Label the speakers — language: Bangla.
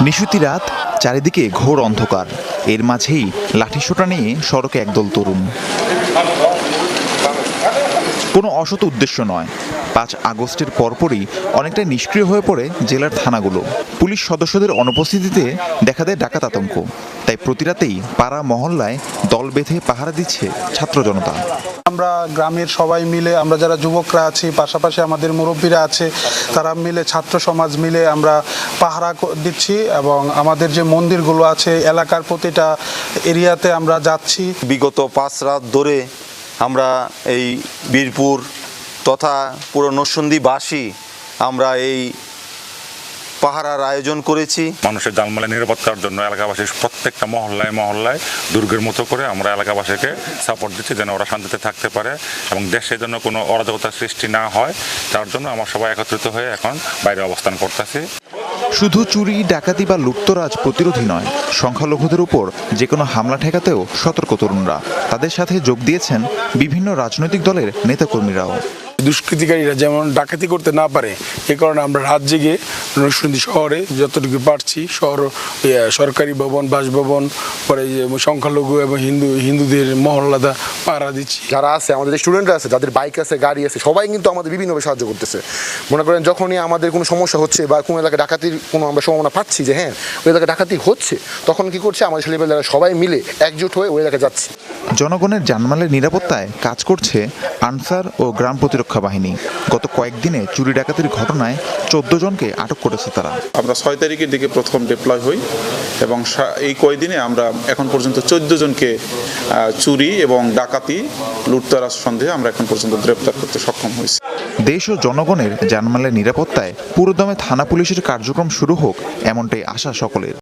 Speaker 1: নিশুতি রাত, চারিদিকে ঘোর অন্ধকার। এর মাঝেই লাঠিসোঁটা নিয়ে সড়কে একদল তরুণ। কোনো অসৎ উদ্দেশ্য নয়, ৫ আগস্টের পরপরই অনেকটা নিষ্ক্রিয় হয়ে পড়ে জেলার থানাগুলো। পুলিশ সদস্যদের অনুপস্থিতিতে দেখা দেয় ডাকাত আতঙ্ক। তাই প্রতি রাতেই পাড়া মহল্লায় দল বেঁধে পাহারা দিচ্ছে ছাত্র জনতা।
Speaker 2: আমরা গ্রামের সবাই মিলে, আমরা যারা যুবকরা আছি, পাশাপাশি আমাদের মুরব্বীরা আছে, তারা মিলে, ছাত্র সমাজ মিলে আমরা পাহারা দিচ্ছি এবং আমাদের যে মন্দিরগুলো আছে এলাকার প্রতিটা এরিয়াতে আমরা যাচ্ছি।
Speaker 3: বিগত ৫ রাত ধরে আমরা এই বীরপুর তথা পুরো নরসিংদীবাসী আমরা এই পাহারার আয়োজন করেছি।
Speaker 4: মানুষের জানমালের নিরাপত্তার জন্য এলাকাবাসীর প্রত্যেকটা মহল্লায় মহল্লায় দুর্গের মতো করে আমরা এলাকাবাসীকে সাপোর্ট দিচ্ছি যেন ওরা শান্তিতে থাকতে পারে এবং দেশের জন্য কোনো অরাজকতার সৃষ্টি না হয়। তার জন্য আমরা সবাই একত্রিত হয়ে এখন বাইরে অবস্থান করতেছি।
Speaker 1: শুধু চুরি, ডাকাতি বা লুটতরাজ প্রতিরোধী নয়, সংখ্যালঘুদের উপর যে কোনো হামলা ঠেকাতেও সতর্ক তরুণরা। তাদের সাথে যোগ দিয়েছেন বিভিন্ন রাজনৈতিক দলের নেতাকর্মীরাও।
Speaker 5: দুষ্কৃতিকারীরা যেমন ডাকাতি করতে না পারে, এ কারণে আমরা রাত জেগে নরসিংদী শহরে যতটুকু পারছি সরকারি ভবন, বাসভবন, পরে সংখ্যালঘু এবং হিন্দুদের মহল্লাদা পাহারা দিচ্ছি।
Speaker 6: যারা আছে আমাদের যে স্টুডেন্টরা আছে, যাদের বাইক আছে, গাড়ি আছে, সবাই কিন্তু আমাদের বিভিন্নভাবে সাহায্য করতেছে। মনে করেন যখনই আমাদের কোনো সমস্যা হচ্ছে বা কোনো এলাকায় ডাকাতির কোনো আমরা সম্ভাবনা পাচ্ছি যে হ্যাঁ ওই এলাকায় ডাকাতি হচ্ছে, তখন কি করছে আমাদের ছেলেমেয়েরা সবাই মিলে একজোট হয়ে ওই এলাকায় যাচ্ছি।
Speaker 1: জনগণের জানমালের নিরাপত্তায় কাজ করছে আনসার ও গ্রাম প্রতিরক্ষা বাহিনী। গত কয়েকদিনে চুরি ডাকাতির ঘটনায় ১৪ জনকে আটক করেছে তারা।
Speaker 7: আমরা ৬ তারিখের দিকে প্রথম ডিপ্লয় হই এবং এই কয়েকদিনে আমরা এখন পর্যন্ত ১৪ জনকে চুরি এবং ডাকাতি, লুটতরাজ সন্দেহে আমরা এখন পর্যন্ত গ্রেপ্তার করতে সক্ষম হয়েছি।
Speaker 1: দেশ ও জনগণের জানমালের নিরাপত্তায় পুরোদমে থানা পুলিশের কার্যক্রম শুরু হোক, এমনটাই আশা সকলের।